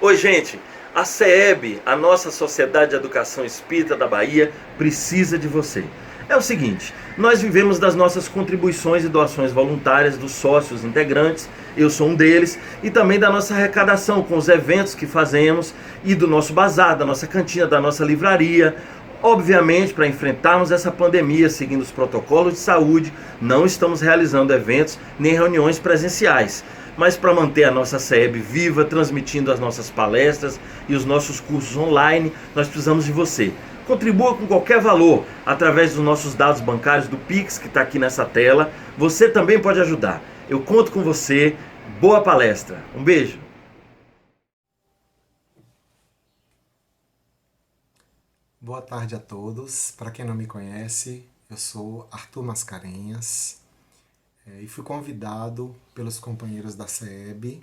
Oi, gente. A SEEB, a nossa Sociedade de Educação Espírita da Bahia, precisa de você. É o seguinte, nós vivemos das nossas contribuições e doações voluntárias dos sócios integrantes, eu sou um deles, e também da nossa arrecadação com os eventos que fazemos e do nosso bazar, da nossa cantina, da nossa livraria. Obviamente, para enfrentarmos essa pandemia, seguindo os protocolos de saúde, não estamos realizando eventos nem reuniões presenciais. Mas para manter a nossa SEB viva, transmitindo as nossas palestras e os nossos cursos online, nós precisamos de você. Contribua com qualquer valor através dos nossos dados bancários do Pix, que está aqui nessa tela. Você também pode ajudar. Eu conto com você. Boa palestra. Um beijo. Boa tarde a todos. Para quem não me conhece, eu sou Arthur Mascarenhas e fui convidado pelos companheiros da SEB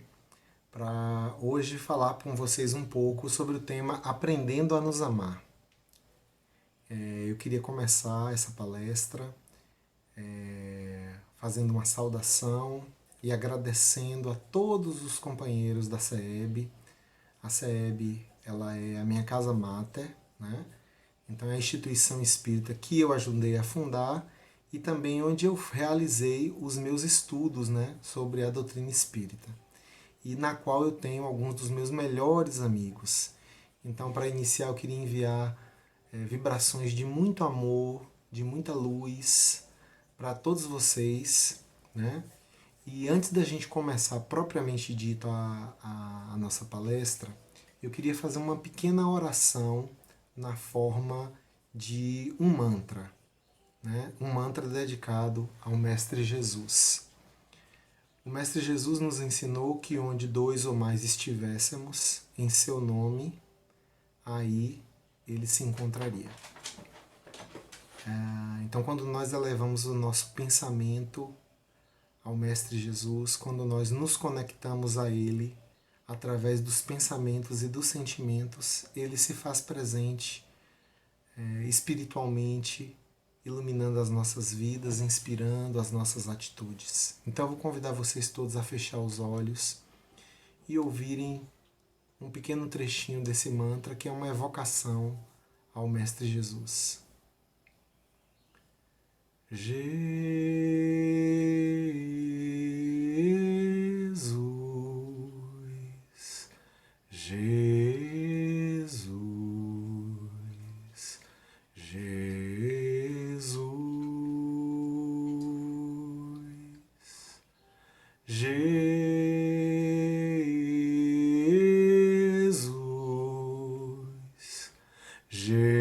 para hoje falar com vocês um pouco sobre o tema Aprendendo a nos amar. Eu queria começar essa palestra fazendo uma saudação e agradecendo a todos os companheiros da SEB. A SEB, ela é a minha casa mater, né? Então é a instituição espírita que eu ajudei a fundar e também onde eu realizei os meus estudos, né, sobre a doutrina espírita. E na qual eu tenho alguns dos meus melhores amigos. Então, para iniciar, eu queria enviar vibrações de muito amor, de muita luz para todos vocês, né? E antes da gente começar propriamente dito a nossa palestra, eu queria fazer uma pequena oração na forma de um mantra, né? Um mantra dedicado ao Mestre Jesus. O Mestre Jesus nos ensinou que onde dois ou mais estivéssemos em seu nome, aí ele se encontraria. Então, quando nós elevamos o nosso pensamento ao Mestre Jesus, quando nós nos conectamos a Ele, através dos pensamentos e dos sentimentos, Ele se faz presente espiritualmente, iluminando as nossas vidas, inspirando as nossas atitudes. Então eu vou convidar vocês todos a fechar os olhos e ouvirem um pequeno trechinho desse mantra, que é uma evocação ao Mestre Jesus. Jesus, Jesus, Jesus, Jesus, Jesus, Jesus, Jesus,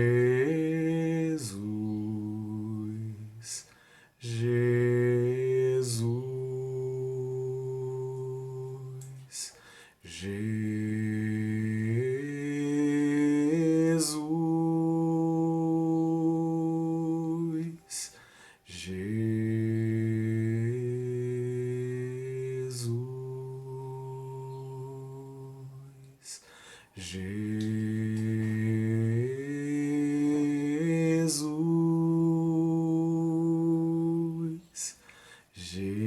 Jesus, Jesus,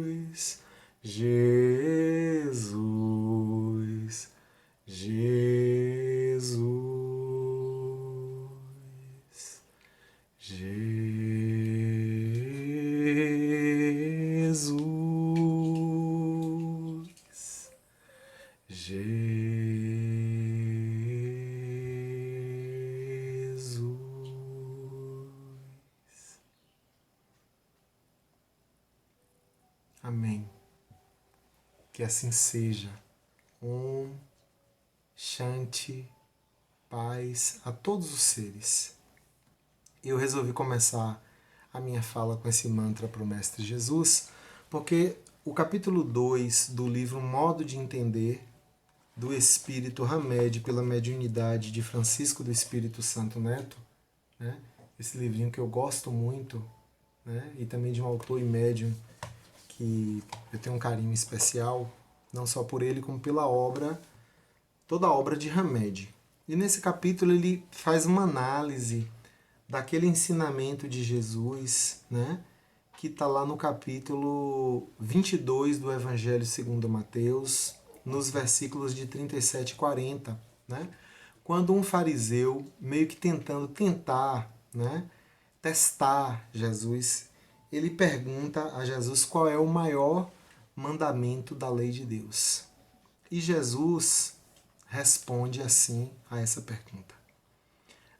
Jesus, Jesus, Jesus, Jesus. Amém. Que assim seja. Shanti, paz a todos os seres. Eu resolvi começar a minha fala com esse mantra para o Mestre Jesus, porque o capítulo 2 do livro Modo de Entender do Espírito Hamed pela mediunidade de Francisco do Espírito Santo Neto, né? Esse livrinho que eu gosto muito, né? E também de um autor e médium que eu tenho um carinho especial, não só por ele, como pela obra, toda a obra de Hamed. E nesse capítulo ele faz uma análise daquele ensinamento de Jesus, né? Que está lá no capítulo 22 do Evangelho segundo Mateus, nos versículos de 37 e 40, né? Quando um fariseu, meio que tentando né, testar Jesus, ele pergunta a Jesus qual é o maior mandamento da lei de Deus. E Jesus responde assim a essa pergunta: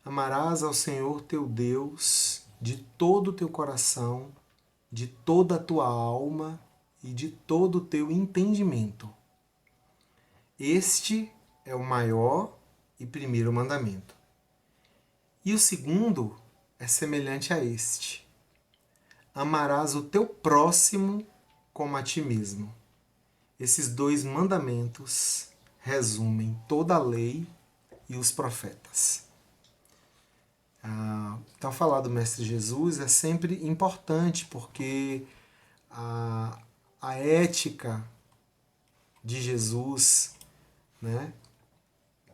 amarás ao Senhor teu Deus de todo o teu coração, de toda a tua alma e de todo o teu entendimento. Este é o maior e primeiro mandamento. E o segundo é semelhante a este: amarás o teu próximo como a ti mesmo. Esses dois mandamentos resumem toda a lei e os profetas. Então, falar do Mestre Jesus é sempre importante, porque a ética de Jesus, né,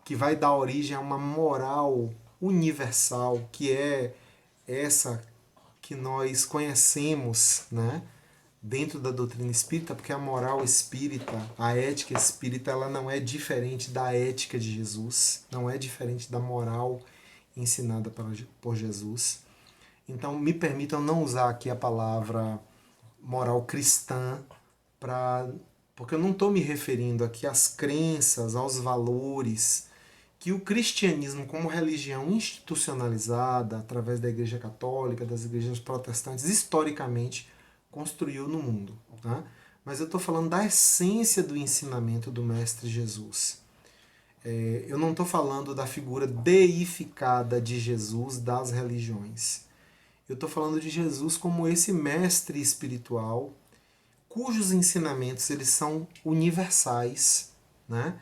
que vai dar origem a uma moral universal, que é essa que nós conhecemos, né, dentro da doutrina espírita, porque a moral espírita, a ética espírita, ela não é diferente da ética de Jesus, não é diferente da moral ensinada por Jesus. Então, me permitam não usar aqui a palavra moral cristã, porque eu não estou me referindo aqui às crenças, aos valores que o cristianismo, como religião institucionalizada, através da Igreja Católica, das igrejas protestantes, historicamente construiu no mundo. Tá? Mas eu estou falando da essência do ensinamento do Mestre Jesus. Eu não estou falando da figura deificada de Jesus das religiões. Eu estou falando de Jesus como esse mestre espiritual, cujos ensinamentos eles são universais, né?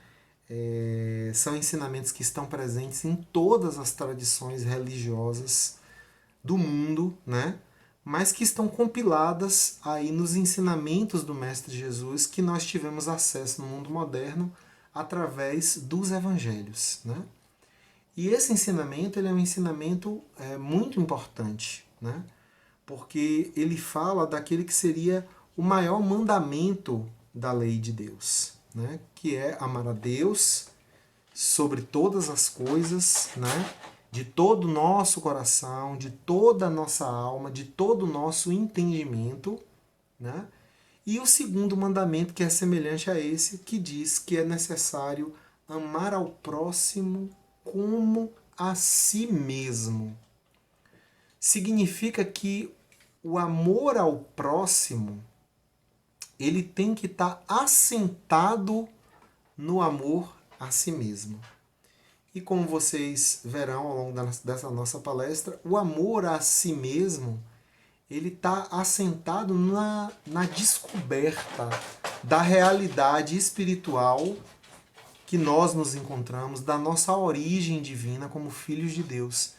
São ensinamentos que estão presentes em todas as tradições religiosas do mundo, né? Mas que estão compiladas aí nos ensinamentos do Mestre Jesus que nós tivemos acesso no mundo moderno através dos evangelhos, né? E esse ensinamento ele é um ensinamento muito importante, né? Porque ele fala daquele que seria o maior mandamento da lei de Deus, né? Que é amar a Deus sobre todas as coisas, né? De todo o nosso coração, de toda a nossa alma, de todo o nosso entendimento, né? E o segundo mandamento, que é semelhante a esse, que diz que é necessário amar ao próximo como a si mesmo. Significa que o amor ao próximo ele tem que estar assentado no amor a si mesmo. E como vocês verão ao longo dessa nossa palestra, o amor a si mesmo ele está assentado na descoberta da realidade espiritual que nós nos encontramos, da nossa origem divina como filhos de Deus.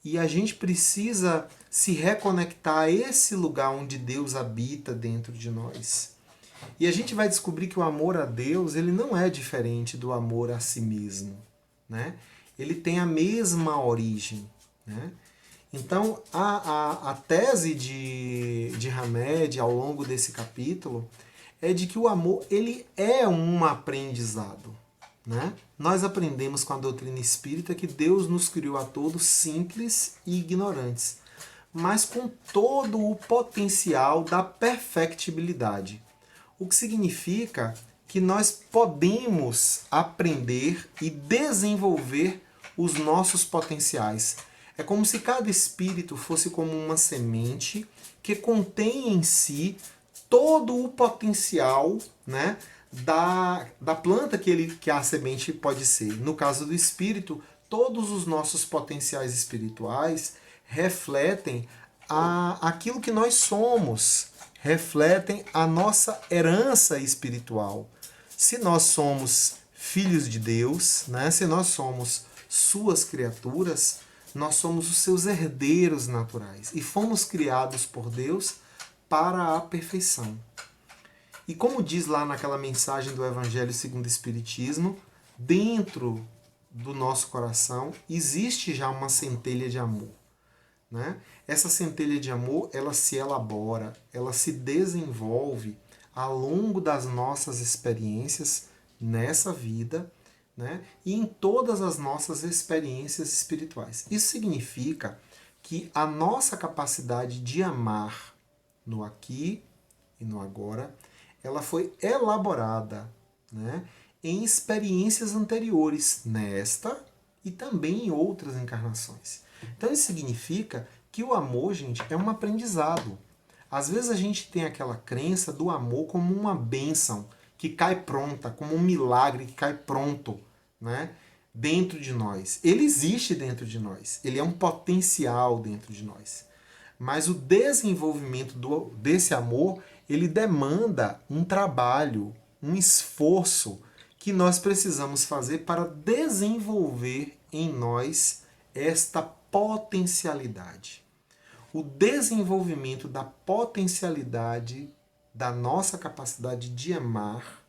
E a gente precisa se reconectar a esse lugar onde Deus habita dentro de nós. E a gente vai descobrir que o amor a Deus ele não é diferente do amor a si mesmo, né? Ele tem a mesma origem, né? Então, a tese de Hamed ao longo desse capítulo é de que o amor ele é um aprendizado, né? Nós aprendemos com a doutrina espírita que Deus nos criou a todos simples e ignorantes, mas com todo o potencial da perfectibilidade. O que significa que nós podemos aprender e desenvolver os nossos potenciais. É como se cada espírito fosse como uma semente que contém em si todo o potencial, né, da planta que a semente pode ser. No caso do espírito, todos os nossos potenciais espirituais refletem aquilo que nós somos, refletem a nossa herança espiritual. Se nós somos filhos de Deus, né? Se nós somos suas criaturas, nós somos os seus herdeiros naturais e fomos criados por Deus para a perfeição. E como diz lá naquela mensagem do Evangelho segundo o Espiritismo, dentro do nosso coração existe já uma centelha de amor, né? Essa centelha de amor, ela se elabora, ela se desenvolve ao longo das nossas experiências nessa vida, né? E em todas as nossas experiências espirituais. Isso significa que a nossa capacidade de amar no aqui e no agora, ela foi elaborada, né, em experiências anteriores, nesta e também em outras encarnações. Então isso significa que o amor, gente, é um aprendizado. Às vezes a gente tem aquela crença do amor como uma bênção que cai pronta, como um milagre que cai pronto, né, dentro de nós. Ele existe dentro de nós, ele é um potencial dentro de nós. Mas o desenvolvimento desse amor, ele demanda um trabalho, um esforço que nós precisamos fazer para desenvolver em nós esta potencialidade. O desenvolvimento da potencialidade da nossa capacidade de amar,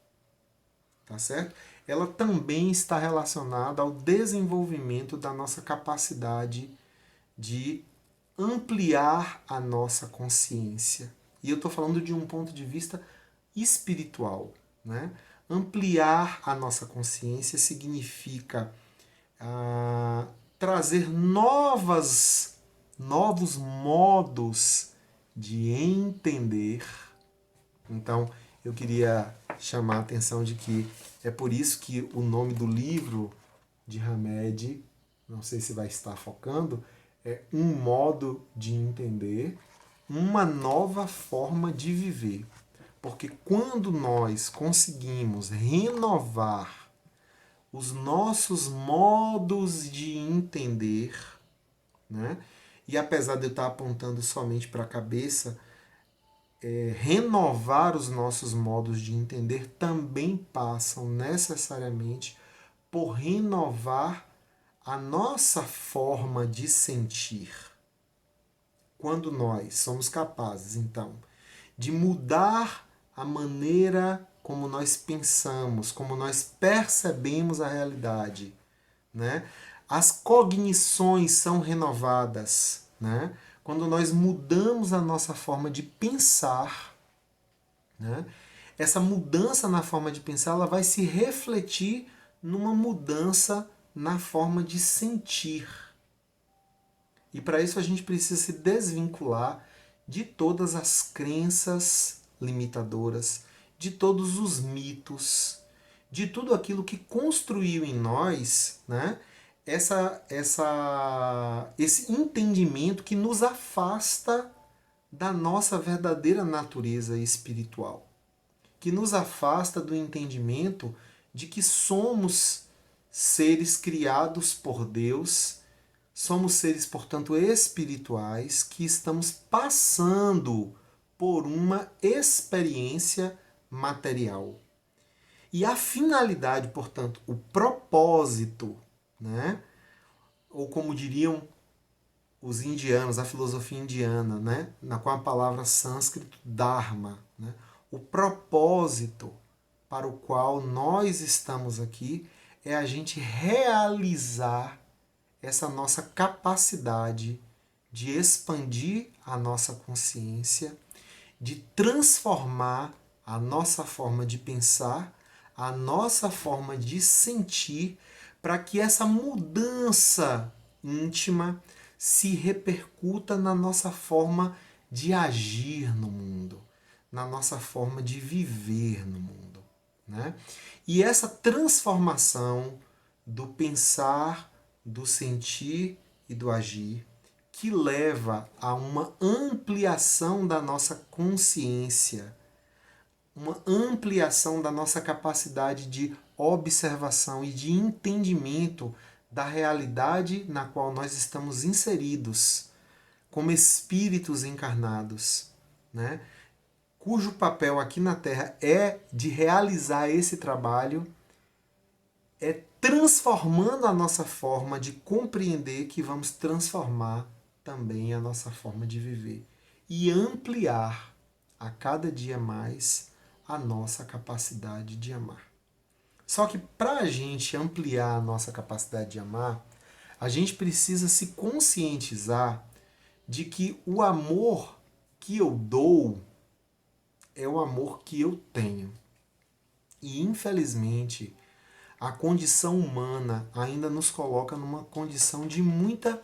tá certo? Ela também está relacionada ao desenvolvimento da nossa capacidade de ampliar a nossa consciência. E eu estou falando de um ponto de vista espiritual, né? Ampliar a nossa consciência significa trazer novos modos de entender. Então, eu queria chamar a atenção de que é por isso que o nome do livro de Hamed, não sei se vai estar focando, é um modo de entender, uma nova forma de viver. Porque quando nós conseguimos renovar os nossos modos de entender, né? E apesar de eu estar apontando somente para a cabeça, renovar os nossos modos de entender também passam necessariamente por renovar a nossa forma de sentir. Quando nós somos capazes, então, de mudar a maneira como nós pensamos, como nós percebemos a realidade, né? As cognições são renovadas, né? Quando nós mudamos a nossa forma de pensar, né? Essa mudança na forma de pensar, ela vai se refletir numa mudança na forma de sentir. E para isso a gente precisa se desvincular de todas as crenças limitadoras, de todos os mitos, de tudo aquilo que construiu em nós, né, esse entendimento que nos afasta da nossa verdadeira natureza espiritual, que nos afasta do entendimento de que somos seres criados por Deus, somos seres, portanto, espirituais, que estamos passando por uma experiência material. E a finalidade, portanto, o propósito, né? Ou como diriam os indianos, a filosofia indiana, né? Com a palavra sânscrito dharma, né? O propósito para o qual nós estamos aqui é a gente realizar essa nossa capacidade de expandir a nossa consciência, de transformar a nossa forma de pensar, a nossa forma de sentir, para que essa mudança íntima se repercuta na nossa forma de agir no mundo, na nossa forma de viver no mundo, né? E essa transformação do pensar, do sentir e do agir, que leva a uma ampliação da nossa consciência, uma ampliação da nossa capacidade de observação e de entendimento da realidade na qual nós estamos inseridos, como espíritos encarnados, né? Cujo papel aqui na Terra é de realizar esse trabalho é transformando a nossa forma de compreender que vamos transformar também a nossa forma de viver e ampliar a cada dia mais a nossa capacidade de amar. Só que para a gente ampliar a nossa capacidade de amar, a gente precisa se conscientizar de que o amor que eu dou é o amor que eu tenho. E infelizmente, a condição humana ainda nos coloca numa condição de muita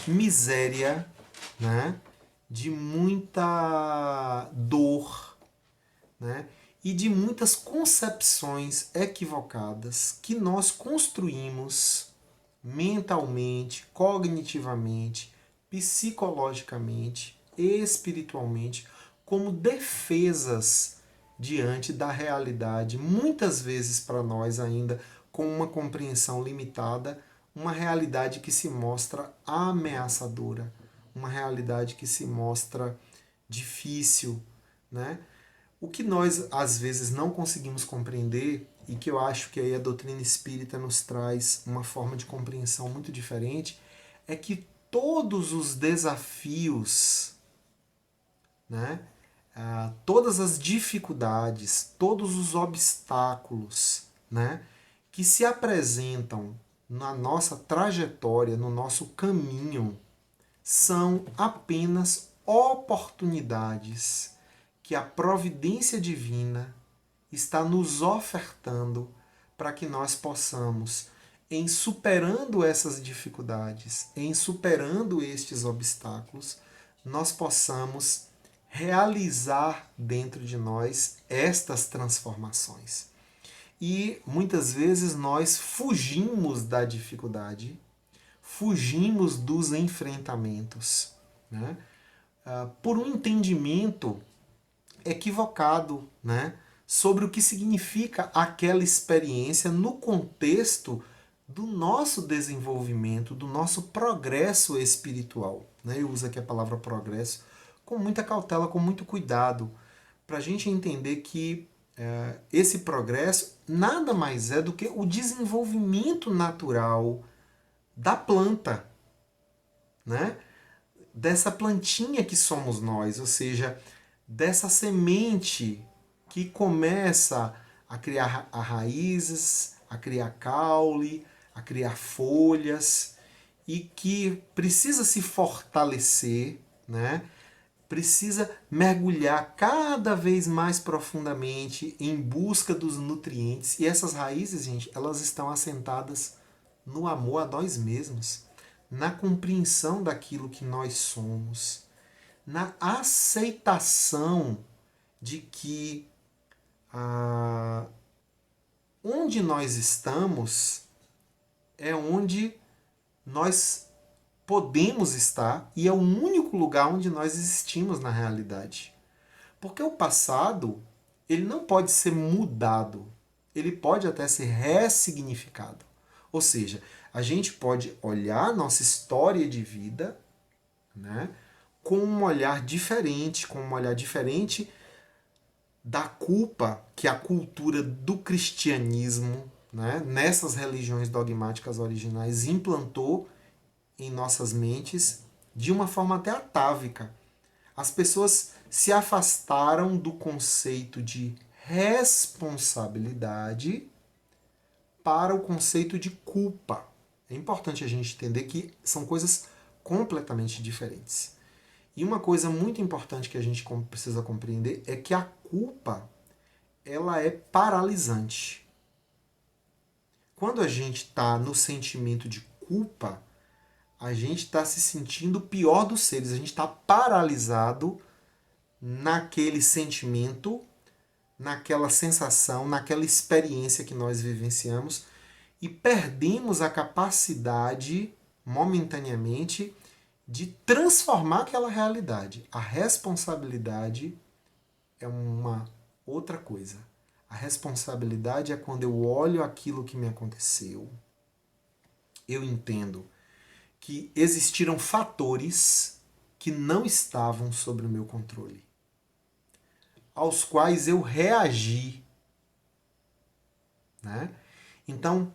miséria, né? De muita dor, né? E de muitas concepções equivocadas que nós construímos mentalmente, cognitivamente, psicologicamente, espiritualmente, como defesas diante da realidade, muitas vezes para nós ainda com uma compreensão limitada, uma realidade que se mostra ameaçadora, uma realidade que se mostra difícil, né? O que nós às vezes não conseguimos compreender e que eu acho que aí a doutrina espírita nos traz uma forma de compreensão muito diferente é que todos os desafios, né, todas as dificuldades, todos os obstáculos, né, que se apresentam na nossa trajetória, no nosso caminho, são apenas oportunidades que a providência divina está nos ofertando para que nós possamos, em superando essas dificuldades, em superando estes obstáculos, nós possamos realizar dentro de nós estas transformações. E muitas vezes nós fugimos da dificuldade, fugimos dos enfrentamentos, né? Por um entendimento equivocado, né? Sobre o que significa aquela experiência no contexto do nosso desenvolvimento, do nosso progresso espiritual. Né? Eu uso aqui a palavra progresso com muita cautela, com muito cuidado, para a gente entender que esse progresso nada mais é do que o desenvolvimento natural da planta, né? Dessa plantinha que somos nós, ou seja, dessa semente que começa a criar raízes, a criar caule, a criar folhas e que precisa se fortalecer, né? Precisa mergulhar cada vez mais profundamente em busca dos nutrientes. E essas raízes, gente, elas estão assentadas no amor a nós mesmos, na compreensão daquilo que nós somos, na aceitação de que onde nós estamos é onde nós podemos estar e é o único lugar onde nós existimos na realidade. Porque o passado, ele não pode ser mudado, ele pode até ser ressignificado. Ou seja, a gente pode olhar nossa história de vida, né, com um olhar diferente, da culpa que a cultura do cristianismo, né, nessas religiões dogmáticas originais, implantou em nossas mentes de uma forma até atávica. As pessoas se afastaram do conceito de responsabilidade para o conceito de culpa. É importante a gente entender que são coisas completamente diferentes. E uma coisa muito importante que a gente precisa compreender é que a culpa, ela é paralisante. Quando a gente está no sentimento de culpa, a gente está se sentindo o pior dos seres. A gente está paralisado naquele sentimento, naquela sensação, naquela experiência que nós vivenciamos e perdemos a capacidade, momentaneamente, de transformar aquela realidade. A responsabilidade é uma outra coisa. A responsabilidade é quando eu olho aquilo que me aconteceu, eu entendo que existiram fatores que não estavam sob o meu controle, aos quais eu reagi, né? Então,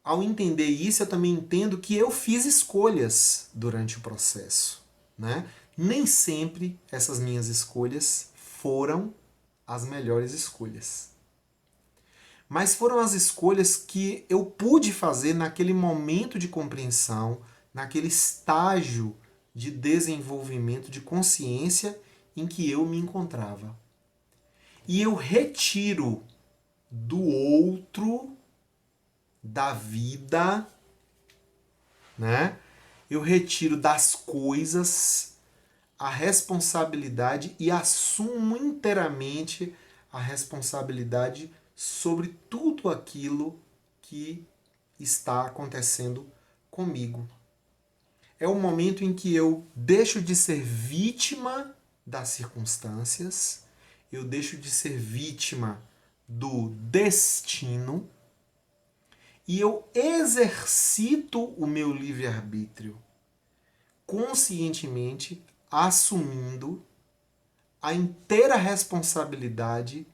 Ao entender isso, eu também entendo que eu fiz escolhas durante o processo, né? Nem sempre essas minhas escolhas foram as melhores escolhas. Mas foram as escolhas que eu pude fazer naquele momento de compreensão, naquele estágio de desenvolvimento de consciência em que eu me encontrava. E eu retiro do outro, da vida, né? Eu retiro das coisas a responsabilidade e assumo inteiramente a responsabilidade sobre tudo aquilo que está acontecendo comigo. É o momento em que eu deixo de ser vítima das circunstâncias, eu deixo de ser vítima do destino e eu exercito o meu livre-arbítrio conscientemente, assumindo a inteira responsabilidade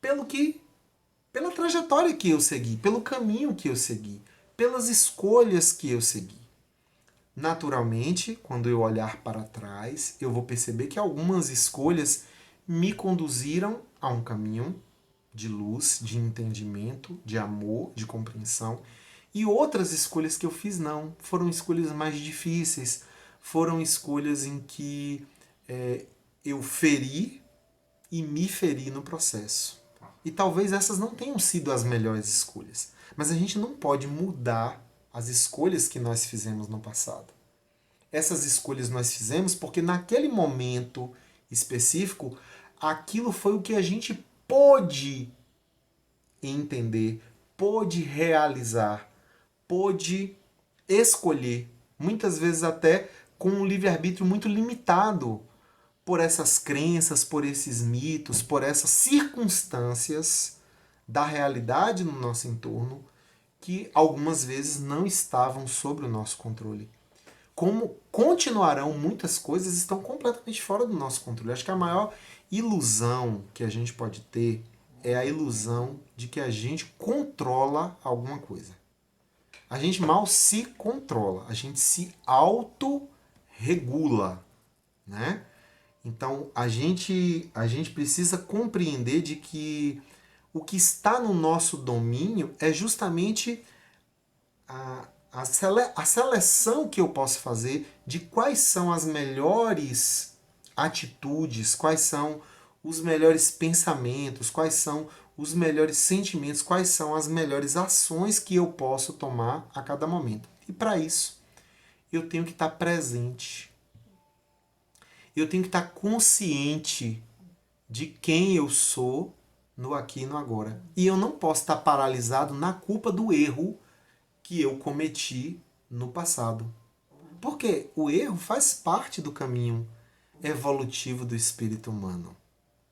pela trajetória que eu segui, pelo caminho que eu segui, pelas escolhas que eu segui. Naturalmente, quando eu olhar para trás, eu vou perceber que algumas escolhas me conduziram a um caminho de luz, de entendimento, de amor, de compreensão. E outras escolhas que eu fiz não. Foram escolhas mais difíceis. Foram escolhas em que eu feri e me feri no processo. E talvez essas não tenham sido as melhores escolhas. Mas a gente não pode mudar as escolhas que nós fizemos no passado. Essas escolhas nós fizemos porque naquele momento específico, aquilo foi o que a gente pôde entender, pôde realizar, pôde escolher, muitas vezes até com um livre-arbítrio muito limitado por essas crenças, por esses mitos, por essas circunstâncias da realidade no nosso entorno que algumas vezes não estavam sob o nosso controle. Como continuarão muitas coisas estão completamente fora do nosso controle. Acho que a maior ilusão que a gente pode ter é a ilusão de que a gente controla alguma coisa. A gente mal se controla, a gente se autorregula, né? Então a gente precisa compreender de que o que está no nosso domínio é justamente a seleção que eu posso fazer de quais são as melhores atitudes, quais são os melhores pensamentos, quais são os melhores sentimentos, quais são as melhores ações que eu posso tomar a cada momento. E para isso, eu tenho que estar presente. Eu tenho que estar consciente de quem eu sou no aqui e no agora. E eu não posso estar paralisado na culpa do erro que eu cometi no passado. Porque o erro faz parte do caminho evolutivo do espírito humano,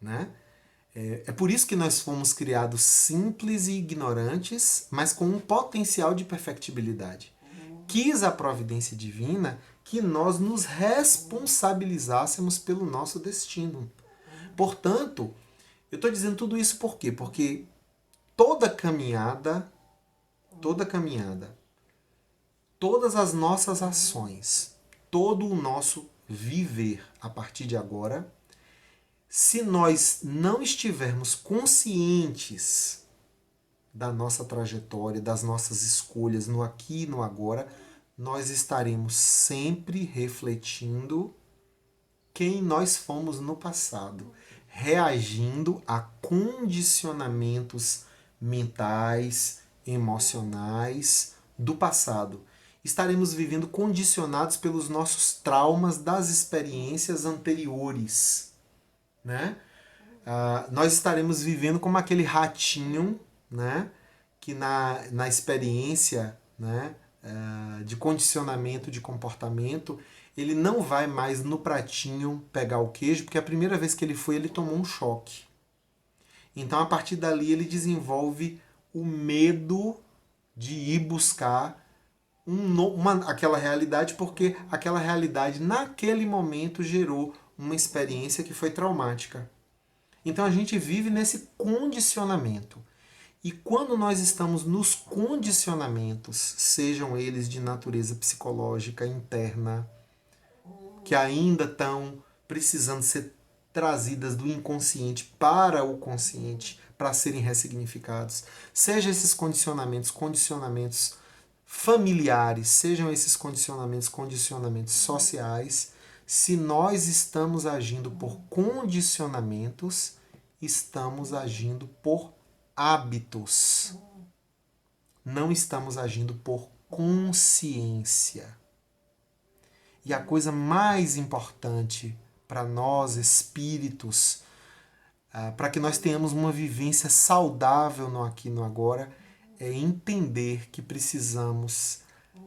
né? É por isso que nós fomos criados simples e ignorantes, mas com um potencial de perfectibilidade. Quis a providência divina que nós nos responsabilizássemos pelo nosso destino. Portanto, eu estou dizendo tudo isso por quê? Porque toda caminhada, todas as nossas ações, todo o nosso viver a partir de agora, se nós não estivermos conscientes da nossa trajetória, das nossas escolhas no aqui e no agora, nós estaremos sempre refletindo quem nós fomos no passado, reagindo a condicionamentos mentais, emocionais do passado. Estaremos vivendo condicionados pelos nossos traumas das experiências anteriores, né? Nós estaremos vivendo como aquele ratinho, né? Que na experiência, né? De condicionamento de comportamento, ele não vai mais no pratinho pegar o queijo, porque a primeira vez que ele foi, ele tomou um choque. Então, a partir dali, ele desenvolve o medo de ir buscar aquela realidade, porque aquela realidade, naquele momento, gerou uma experiência que foi traumática. Então, a gente vive nesse condicionamento. E quando nós estamos nos condicionamentos, sejam eles de natureza psicológica interna, que ainda estão precisando ser trazidas do inconsciente para o consciente, para serem ressignificados, sejam esses condicionamentos familiares, sejam esses condicionamentos sociais, se nós estamos agindo por condicionamentos, estamos agindo por hábitos. Não estamos agindo por consciência. E a coisa mais importante para nós, espíritos, para que nós tenhamos uma vivência saudável no aqui e no agora, é entender que precisamos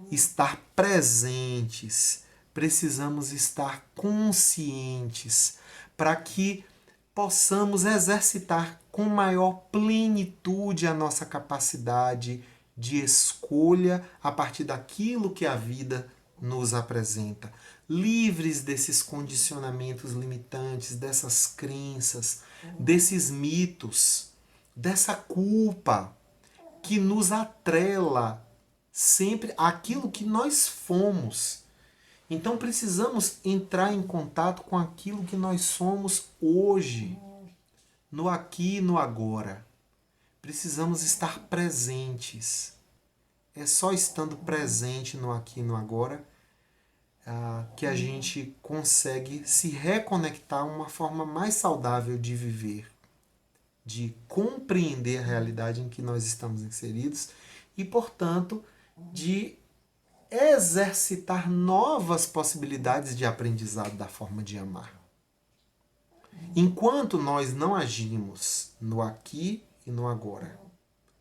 estar presentes, precisamos estar conscientes, para que possamos exercitar com maior plenitude a nossa capacidade de escolha a partir daquilo que a vida nos apresenta, livres desses condicionamentos limitantes, dessas crenças, desses mitos, dessa culpa que nos atrela sempre àquilo que nós fomos. Então precisamos entrar em contato com aquilo que nós somos hoje, no aqui e no agora. Precisamos estar presentes. É só estando presente no aqui e no agora que a gente consegue se reconectar a uma forma mais saudável de viver, de compreender a realidade em que nós estamos inseridos e, portanto, de exercitar novas possibilidades de aprendizado da forma de amar. Enquanto nós não agimos no aqui e no agora,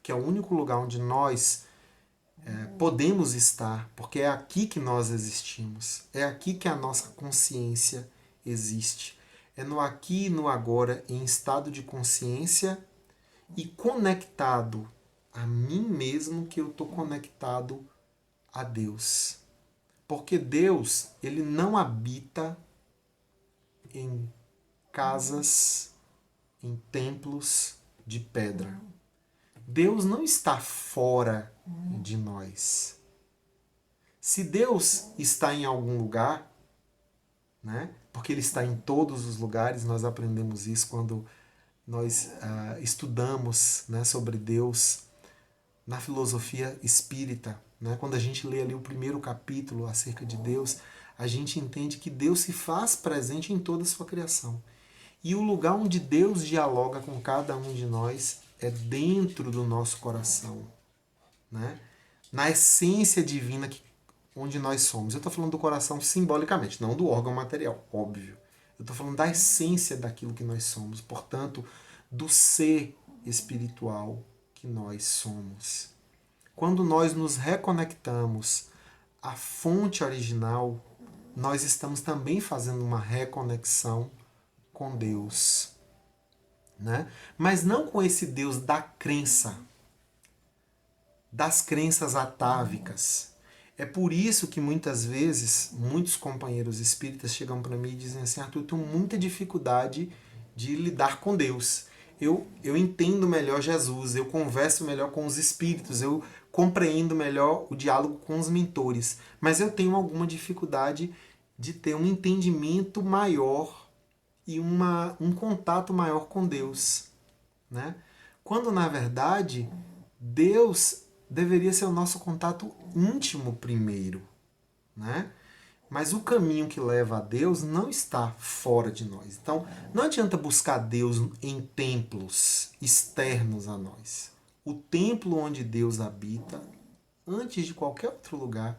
que é o único lugar onde nós podemos estar, porque é aqui que nós existimos, é aqui que a nossa consciência existe. É no aqui e no agora, em estado de consciência e conectado a mim mesmo, que eu estou conectado a Deus. Porque Deus, ele não habita em casas, em templos de pedra. Deus não está fora de nós. Se Deus está em algum lugar, né? Porque Ele está em todos os lugares, nós aprendemos isso quando nós estudamos, né, sobre Deus na filosofia espírita. Né? Quando a gente lê ali o primeiro capítulo acerca de Deus, a gente entende que Deus se faz presente em toda a sua criação. E o lugar onde Deus dialoga com cada um de nós é dentro do nosso coração, né? Na essência divina onde nós somos. Eu estou falando do coração simbolicamente, não do órgão material, óbvio. Eu estou falando da essência daquilo que nós somos, portanto, do ser espiritual que nós somos. Quando nós nos reconectamos à fonte original, nós estamos também fazendo uma reconexão com Deus. Né? Mas não com esse Deus da crença, das crenças atávicas. É por isso que muitas vezes muitos companheiros espíritas chegam para mim e dizem assim: Arthur, eu tenho muita dificuldade de lidar com Deus. Eu entendo melhor Jesus, eu converso melhor com os espíritos, eu compreendo melhor o diálogo com os mentores, mas eu tenho alguma dificuldade de ter um entendimento maior e um contato maior com Deus. Né? Quando, na verdade, Deus deveria ser o nosso contato íntimo primeiro. Né? Mas o caminho que leva a Deus não está fora de nós. Então, não adianta buscar Deus em templos externos a nós. O templo onde Deus habita, antes de qualquer outro lugar,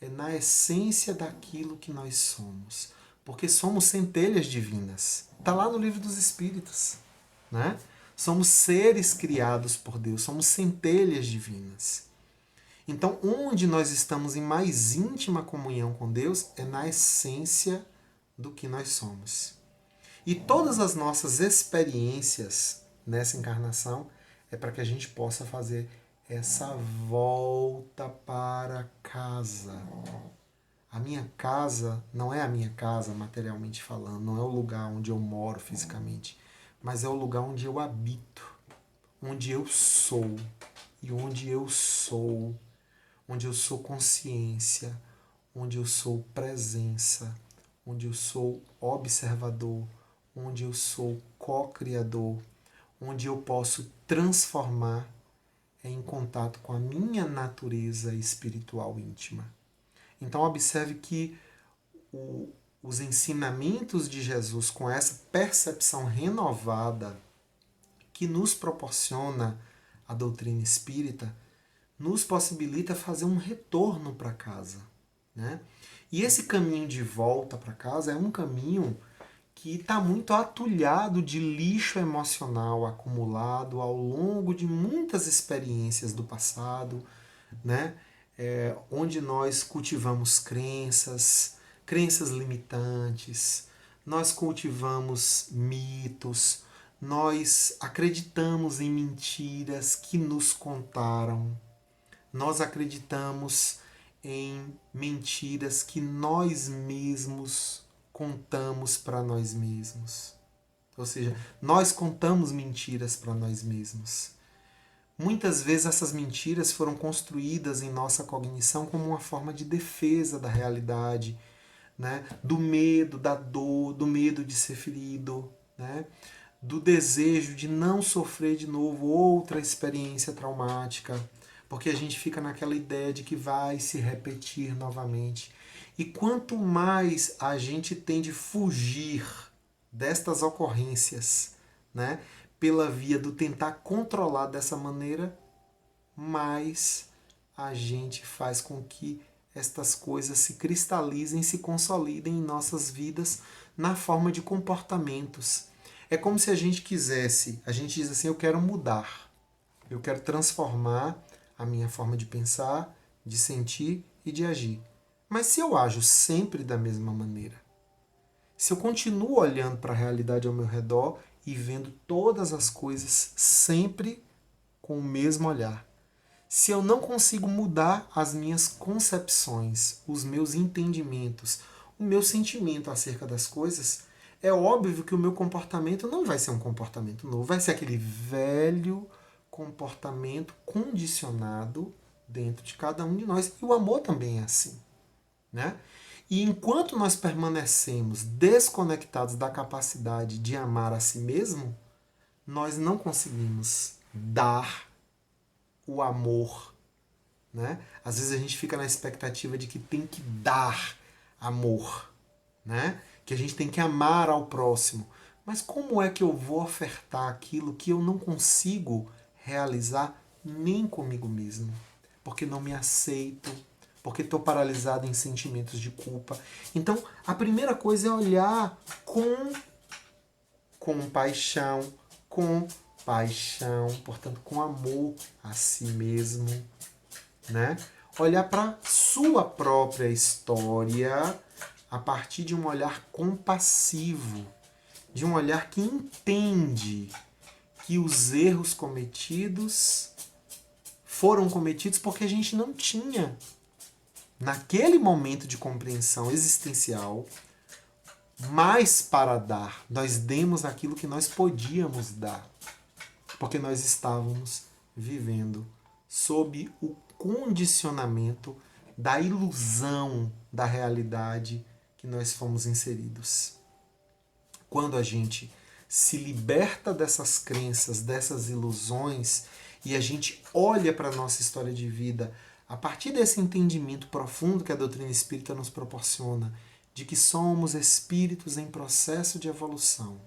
é na essência daquilo que nós somos. Porque somos centelhas divinas. Está lá no Livro dos Espíritos. Né? Somos seres criados por Deus, somos centelhas divinas. Então, onde nós estamos em mais íntima comunhão com Deus é na essência do que nós somos. E todas as nossas experiências nessa encarnação é para que a gente possa fazer essa volta para casa. A minha casa não é a minha casa materialmente falando, não é o lugar onde eu moro fisicamente, mas é o lugar onde eu habito, onde eu sou, e onde eu sou consciência, onde eu sou presença, onde eu sou observador, onde eu sou co-criador, onde eu posso transformar em contato com a minha natureza espiritual íntima. Então observe que os ensinamentos de Jesus, com essa percepção renovada que nos proporciona a doutrina espírita, nos possibilita fazer um retorno para casa, né? E esse caminho de volta para casa é um caminho que está muito atulhado de lixo emocional acumulado ao longo de muitas experiências do passado, né? Onde nós cultivamos crenças limitantes, nós cultivamos mitos, nós acreditamos em mentiras que nos contaram, nós acreditamos em mentiras que nós mesmos contamos para nós mesmos. Ou seja, nós contamos mentiras para nós mesmos. Muitas vezes essas mentiras foram construídas em nossa cognição como uma forma de defesa da realidade, né? Do medo, da dor, do medo de ser ferido, né? Do desejo de não sofrer de novo outra experiência traumática, porque a gente fica naquela ideia de que vai se repetir novamente. E quanto mais a gente tem de fugir destas ocorrências, né, pela via do tentar controlar dessa maneira, mais a gente faz com que estas coisas se cristalizem, se consolidem em nossas vidas na forma de comportamentos. É como se a gente quisesse, a gente diz assim, eu quero mudar, eu quero transformar a minha forma de pensar, de sentir e de agir. Mas se eu ajo sempre da mesma maneira, se eu continuo olhando para a realidade ao meu redor e vendo todas as coisas sempre com o mesmo olhar, se eu não consigo mudar as minhas concepções, os meus entendimentos, o meu sentimento acerca das coisas, é óbvio que o meu comportamento não vai ser um comportamento novo, vai ser aquele velho comportamento condicionado dentro de cada um de nós. E o amor também é assim, né? E enquanto nós permanecemos desconectados da capacidade de amar a si mesmo, nós não conseguimos dar o amor, né? Às vezes a gente fica na expectativa de que tem que dar amor, né? Que a gente tem que amar ao próximo. Mas como é que eu vou ofertar aquilo que eu não consigo realizar nem comigo mesmo? Porque não me aceito, porque estou paralisado em sentimentos de culpa. Então, a primeira coisa é olhar com compaixão, portanto, com amor a si mesmo, né? Olhar para sua própria história a partir de um olhar compassivo, de um olhar que entende que os erros cometidos foram cometidos porque a gente não tinha, naquele momento de compreensão existencial, mais para dar. Nós demos aquilo que nós podíamos dar, porque nós estávamos vivendo sob o condicionamento da ilusão da realidade que nós fomos inseridos. Quando a gente se liberta dessas crenças, dessas ilusões, e a gente olha para a nossa história de vida a partir desse entendimento profundo que a doutrina espírita nos proporciona, de que somos espíritos em processo de evolução,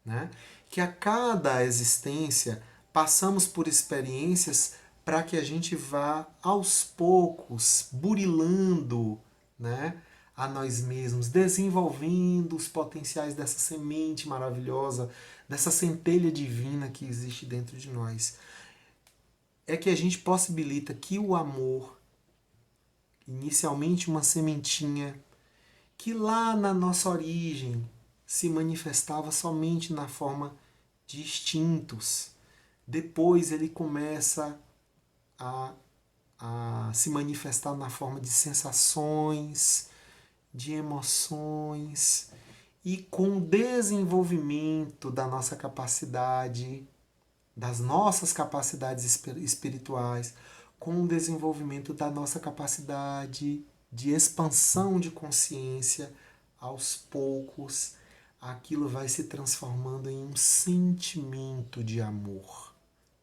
né? Que a cada existência passamos por experiências para que a gente vá aos poucos burilando, né, a nós mesmos, desenvolvendo os potenciais dessa semente maravilhosa, dessa centelha divina que existe dentro de nós. É que a gente possibilita que o amor, inicialmente uma sementinha, que lá na nossa origem se manifestava somente na forma de instintos, depois ele começa a se manifestar na forma de sensações, de emoções, e com o desenvolvimento da nossa capacidade das nossas capacidades espirituais, com o desenvolvimento da nossa capacidade de expansão de consciência, aos poucos, aquilo vai se transformando em um sentimento de amor,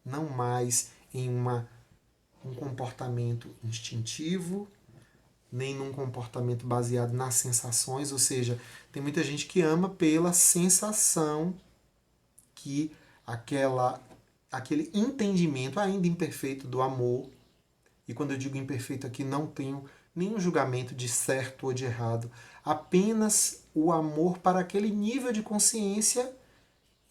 não mais em um comportamento instintivo, nem num comportamento baseado nas sensações, ou seja, tem muita gente que ama pela sensação que aquele entendimento ainda imperfeito do amor, e quando eu digo imperfeito aqui não tenho nenhum julgamento de certo ou de errado, apenas o amor para aquele nível de consciência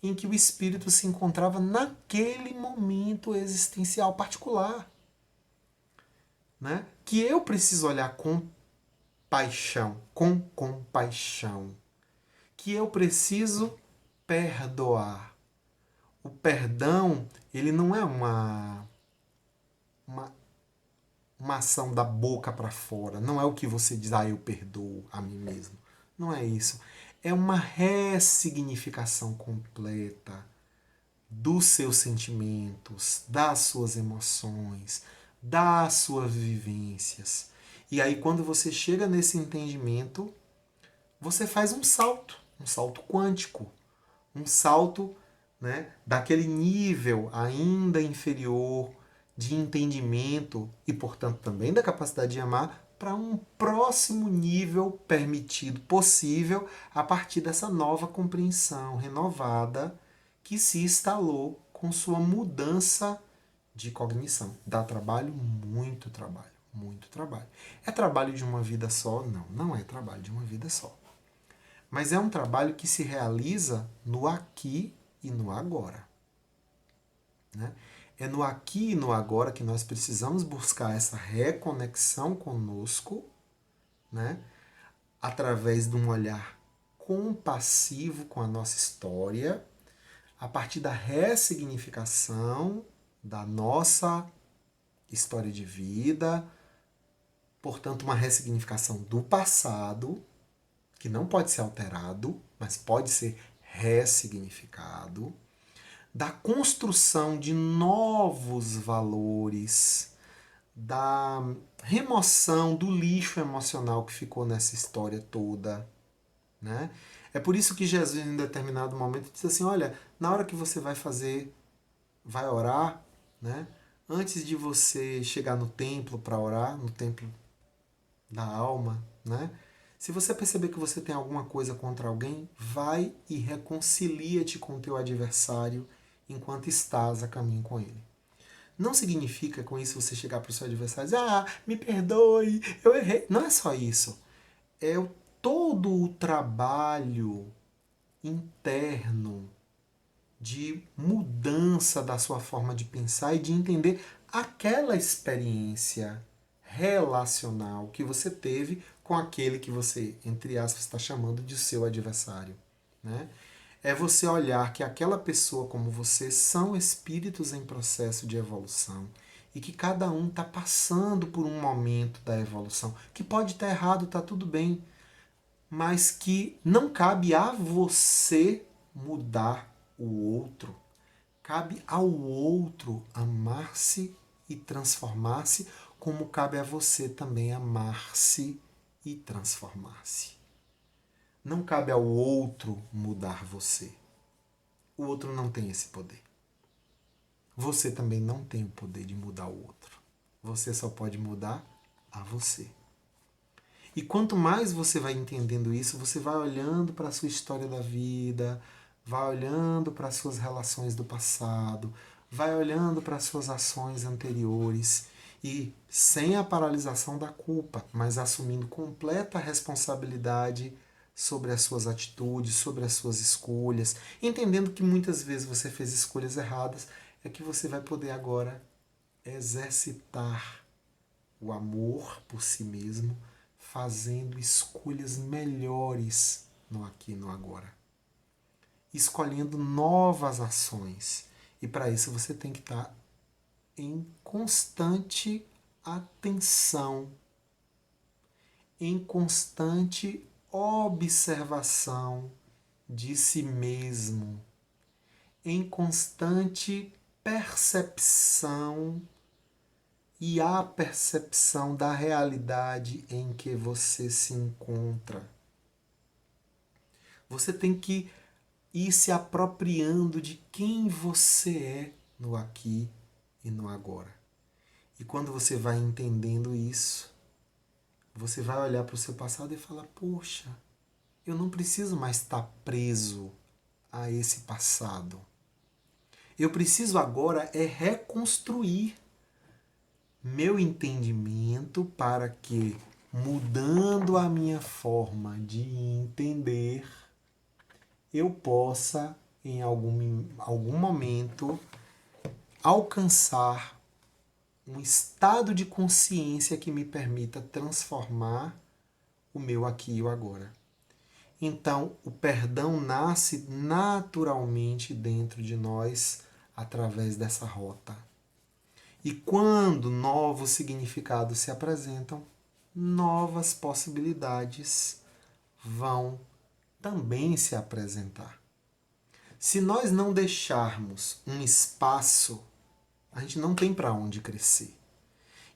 em que o espírito se encontrava naquele momento existencial particular, né? Que eu preciso olhar com paixão, com compaixão, que eu preciso perdoar. O perdão, ele não é uma, uma ação da boca para fora. Não é o que você diz, eu perdoo a mim mesmo. Não é isso. É uma ressignificação completa dos seus sentimentos, das suas emoções, das suas vivências. E aí, quando você chega nesse entendimento, você faz um salto quântico, um salto, né, daquele nível ainda inferior de entendimento e, portanto, também da capacidade de amar para um próximo nível permitido, possível, a partir dessa nova compreensão renovada que se instalou com sua mudança de cognição. Dá trabalho, muito trabalho, muito trabalho. É trabalho de uma vida só? Não, não é trabalho de uma vida só. Mas é um trabalho que se realiza no aqui e no agora. Né? É no aqui e no agora que nós precisamos buscar essa reconexão conosco, né? Através de um olhar compassivo com a nossa história, a partir da ressignificação da nossa história de vida, portanto, uma ressignificação do passado, que não pode ser alterado, mas pode ser ressignificado, da construção de novos valores, da remoção do lixo emocional que ficou nessa história toda, né? É por isso que Jesus, em determinado momento, diz assim: olha, na hora que você vai orar, né? Antes de você chegar no templo para orar, no templo da alma, né? Se você perceber que você tem alguma coisa contra alguém, vai e reconcilia-te com o teu adversário enquanto estás a caminho com ele. Não significa com isso você chegar para o seu adversário e dizer, me perdoe, eu errei. Não é só isso. É todo o trabalho interno de mudança da sua forma de pensar e de entender aquela experiência relacional que você teve com aquele que você, entre aspas, está chamando de seu adversário. Né? É você olhar que aquela pessoa como você são espíritos em processo de evolução e que cada um está passando por um momento da evolução, que pode estar errado, está tudo bem, mas que não cabe a você mudar o outro. Cabe ao outro amar-se e transformar-se, como cabe a você também amar-se e transformar-se. Não cabe ao outro mudar você. O outro não tem esse poder. Você também não tem o poder de mudar o outro. Você só pode mudar a você. E quanto mais você vai entendendo isso, você vai olhando para a sua história da vida, vai olhando para as suas relações do passado, vai olhando para as suas ações anteriores e sem a paralisação da culpa, mas assumindo completa responsabilidade sobre as suas atitudes, sobre as suas escolhas, entendendo que muitas vezes você fez escolhas erradas, é que você vai poder agora exercitar o amor por si mesmo, fazendo escolhas melhores no aqui e no agora. Escolhendo novas ações. E para isso você tem que estar em constante atenção, em constante observação de si mesmo, em constante percepção e a percepção da realidade em que você se encontra. Você tem que ir se apropriando de quem você é no aqui e no agora. E quando você vai entendendo isso, você vai olhar para o seu passado e falar: poxa, eu não preciso mais estar preso a esse passado. Eu preciso agora é reconstruir meu entendimento para que, mudando a minha forma de entender, eu possa, em algum momento, alcançar um estado de consciência que me permita transformar o meu aqui e o agora. Então, o perdão nasce naturalmente dentro de nós através dessa rota. E quando novos significados se apresentam, novas possibilidades vão também se apresentar. Se nós não deixarmos um espaço, a gente não tem para onde crescer.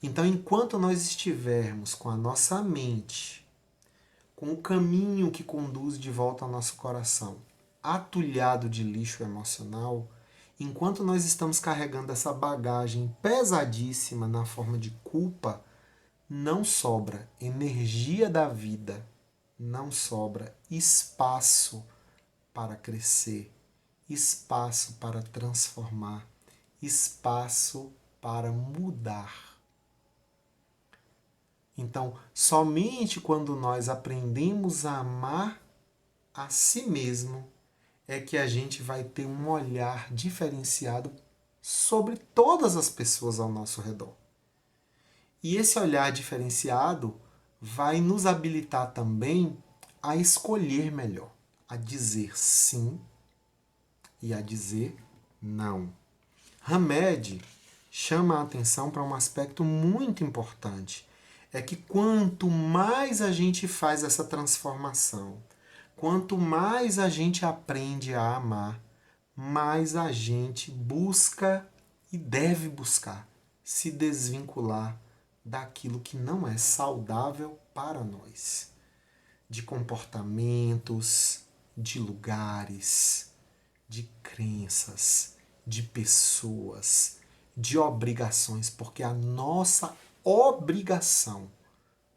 Então, enquanto nós estivermos com a nossa mente, com o caminho que conduz de volta ao nosso coração, atulhado de lixo emocional, enquanto nós estamos carregando essa bagagem pesadíssima na forma de culpa, não sobra energia da vida, não sobra espaço para crescer, espaço para transformar, espaço para mudar. Então, somente quando nós aprendemos a amar a si mesmo é que a gente vai ter um olhar diferenciado sobre todas as pessoas ao nosso redor. E esse olhar diferenciado vai nos habilitar também a escolher melhor, a dizer sim e a dizer não. Hamed chama a atenção para um aspecto muito importante. É que quanto mais a gente faz essa transformação, quanto mais a gente aprende a amar, mais a gente busca e deve buscar se desvincular daquilo que não é saudável para nós. De comportamentos, de lugares, de crenças, de pessoas, de obrigações, porque a nossa obrigação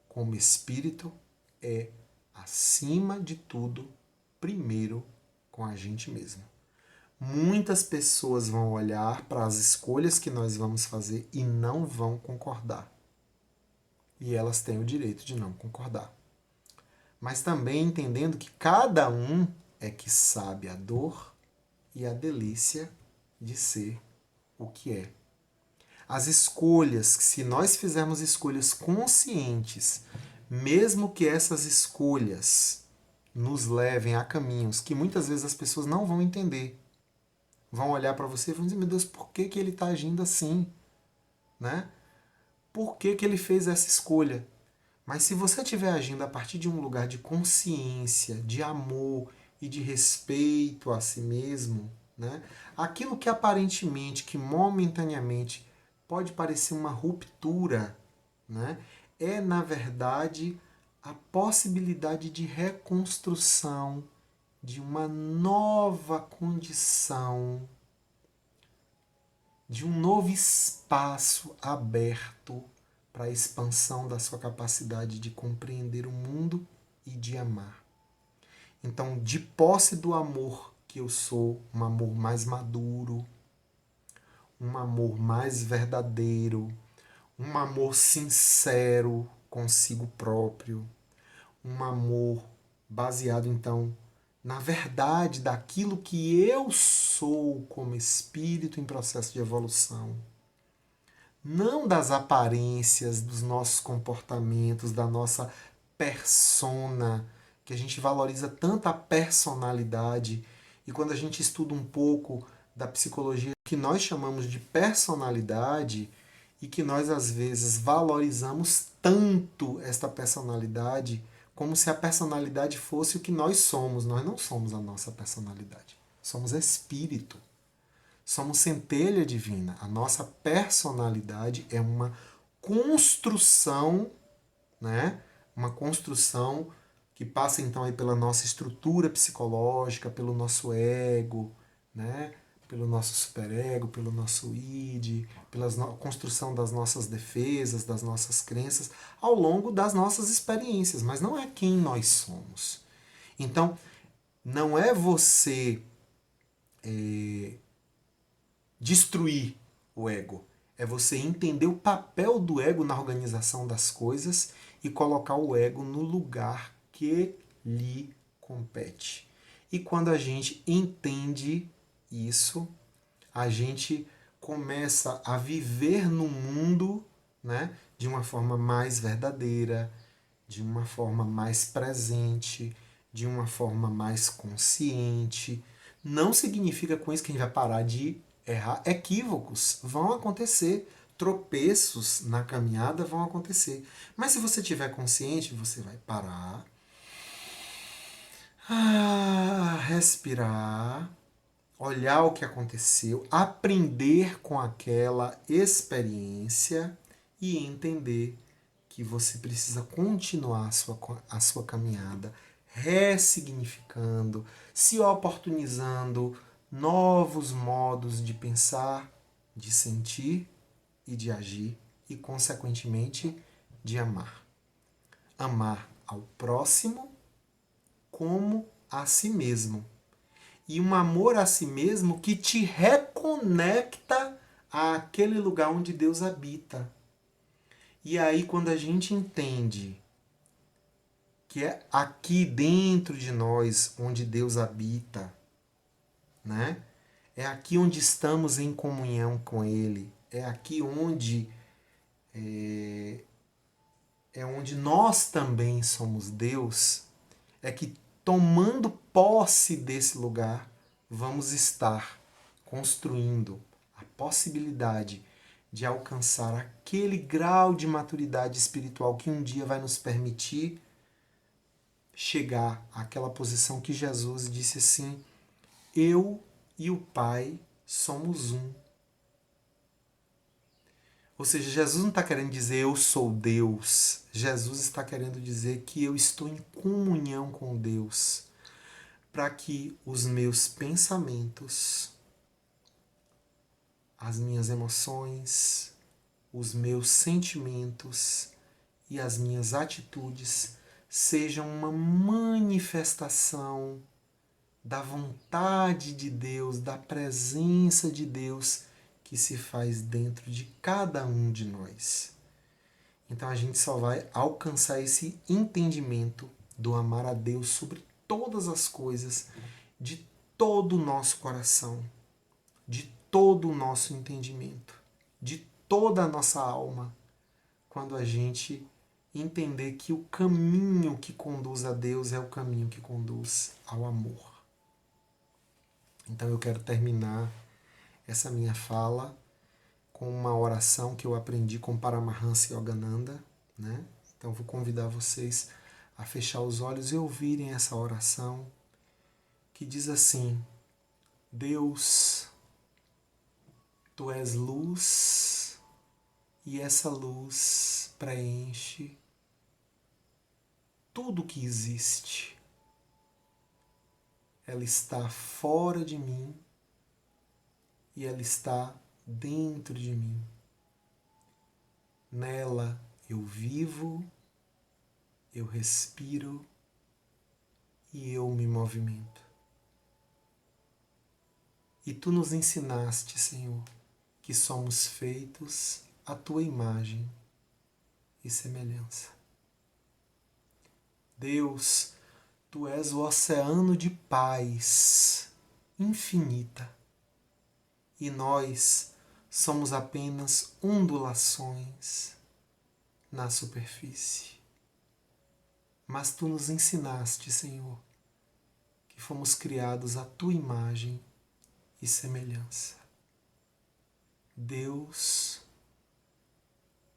como espírito é, acima de tudo, primeiro com a gente mesmo. Muitas pessoas vão olhar para as escolhas que nós vamos fazer e não vão concordar. E elas têm o direito de não concordar. Mas também entendendo que cada um é que sabe a dor e a delícia de ser o que é. As escolhas, se nós fizermos escolhas conscientes, mesmo que essas escolhas nos levem a caminhos que muitas vezes as pessoas não vão entender, vão olhar para você e vão dizer: meu Deus, por que ele está agindo assim? Né? Por que ele fez essa escolha? Mas se você estiver agindo a partir de um lugar de consciência, de amor e de respeito a si mesmo, né? Aquilo que aparentemente, que momentaneamente pode parecer uma ruptura, né? É na verdade a possibilidade de reconstrução de uma nova condição, de um novo espaço aberto para a expansão da sua capacidade de compreender o mundo e de amar. Então, de posse do amor que eu sou, um amor mais maduro, um amor mais verdadeiro, um amor sincero consigo próprio, um amor baseado, então, na verdade daquilo que eu sou como espírito em processo de evolução. Não das aparências, dos nossos comportamentos, da nossa persona, que a gente valoriza tanto a personalidade. E quando a gente estuda um pouco da psicologia, que nós chamamos de personalidade, e que nós às vezes valorizamos tanto esta personalidade, como se a personalidade fosse o que nós somos. Nós não somos a nossa personalidade. Somos espírito. Somos centelha divina. A nossa personalidade é uma construção, né? Uma construção que passa então aí pela nossa estrutura psicológica, pelo nosso ego, né? Pelo nosso superego, pelo nosso id, pela construção das nossas defesas, das nossas crenças, ao longo das nossas experiências, mas não é quem nós somos. Então, não é você destruir o ego, é você entender o papel do ego na organização das coisas e colocar o ego no lugar que lhe compete. E quando a gente entende isso, a gente começa a viver no mundo, né, de uma forma mais verdadeira, de uma forma mais presente, de uma forma mais consciente. Não significa com isso que a gente vai parar de errar. Equívocos vão acontecer, tropeços na caminhada vão acontecer. Mas se você estiver consciente, você vai parar, respirar, olhar o que aconteceu, aprender com aquela experiência e entender que você precisa continuar a sua caminhada, ressignificando, se oportunizando novos modos de pensar, de sentir e de agir e, consequentemente, de amar. Amar ao próximo como a si mesmo. E um amor a si mesmo que te reconecta àquele lugar onde Deus habita. E aí, quando a gente entende que é aqui dentro de nós onde Deus habita, né? É aqui onde estamos em comunhão com Ele. É aqui onde é onde nós também somos Deus. É que tomando posse desse lugar, vamos estar construindo a possibilidade de alcançar aquele grau de maturidade espiritual que um dia vai nos permitir chegar àquela posição que Jesus disse assim: eu e o Pai somos um. Ou seja, Jesus não está querendo dizer eu sou Deus. Jesus está querendo dizer que eu estou em comunhão com Deus, para que os meus pensamentos, as minhas emoções, os meus sentimentos e as minhas atitudes sejam uma manifestação da vontade de Deus, da presença de Deus que se faz dentro de cada um de nós. Então a gente só vai alcançar esse entendimento do amar a Deus sobre todas as coisas, de todo o nosso coração, de todo o nosso entendimento, de toda a nossa alma, quando a gente entender que o caminho que conduz a Deus é o caminho que conduz ao amor. Então eu quero terminar essa minha fala com uma oração que eu aprendi com Paramahansa Yogananda, né? Então vou convidar vocês a fechar os olhos e ouvirem essa oração que diz assim: Deus, Tu és luz e essa luz preenche tudo que existe. Ela está fora de mim e ela está dentro de mim. Nela eu vivo, eu respiro e eu me movimento. E Tu nos ensinaste, Senhor, que somos feitos à Tua imagem e semelhança. Deus, Tu és o oceano de paz infinita e nós somos apenas ondulações na superfície. Mas Tu nos ensinaste, Senhor, que fomos criados à Tua imagem e semelhança. Deus,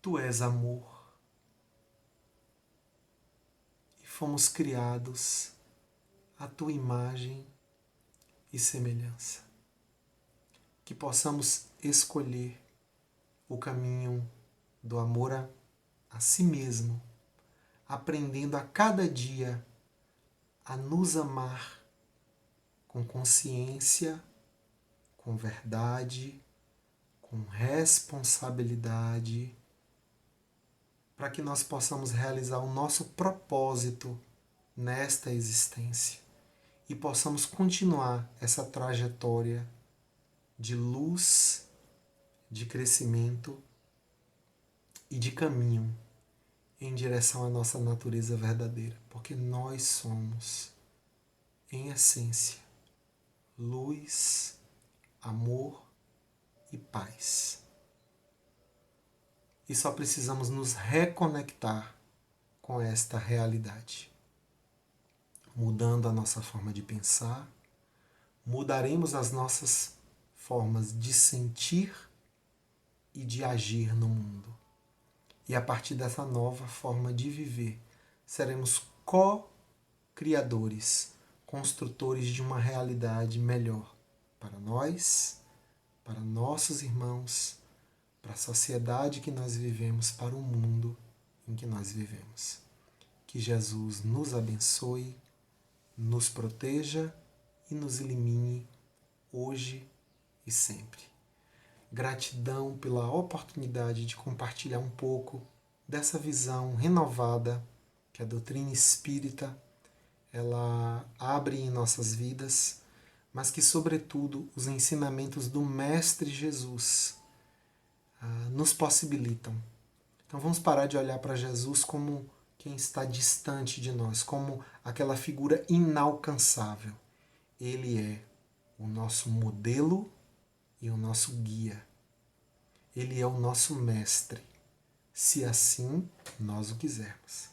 Tu és amor e fomos criados à Tua imagem e semelhança. que possamos escolher o caminho do amor a si mesmo, aprendendo a cada dia a nos amar com consciência, com verdade, com responsabilidade, para que nós possamos realizar o nosso propósito nesta existência e possamos continuar essa trajetória de luz, de crescimento e de caminho em direção à nossa natureza verdadeira, porque nós somos, em essência, luz, amor e paz. E só precisamos nos reconectar com esta realidade. Mudando a nossa forma de pensar, mudaremos as nossas formas de sentir e de agir no mundo. E a partir dessa nova forma de viver, seremos co-criadores, construtores de uma realidade melhor para nós, para nossos irmãos, para a sociedade que nós vivemos, para o mundo em que nós vivemos. Que Jesus nos abençoe, nos proteja e nos ilumine hoje e sempre. Gratidão pela oportunidade de compartilhar um pouco dessa visão renovada que a doutrina espírita ela abre em nossas vidas, mas que, sobretudo, os ensinamentos do Mestre Jesus nos possibilitam. Então vamos parar de olhar para Jesus como quem está distante de nós, como aquela figura inalcançável. Ele é o nosso modelo e o nosso guia. Ele é o nosso mestre, se assim nós o quisermos.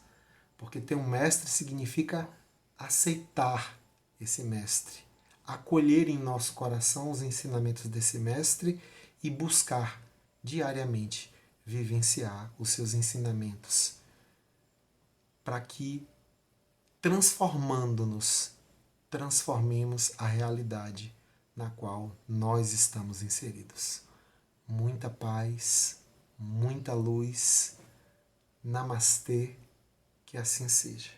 Porque ter um mestre significa aceitar esse mestre, acolher em nosso coração os ensinamentos desse mestre e buscar diariamente vivenciar os seus ensinamentos, para que, transformando-nos, transformemos a realidade na qual nós estamos inseridos. Muita paz, muita luz. Namastê, que assim seja.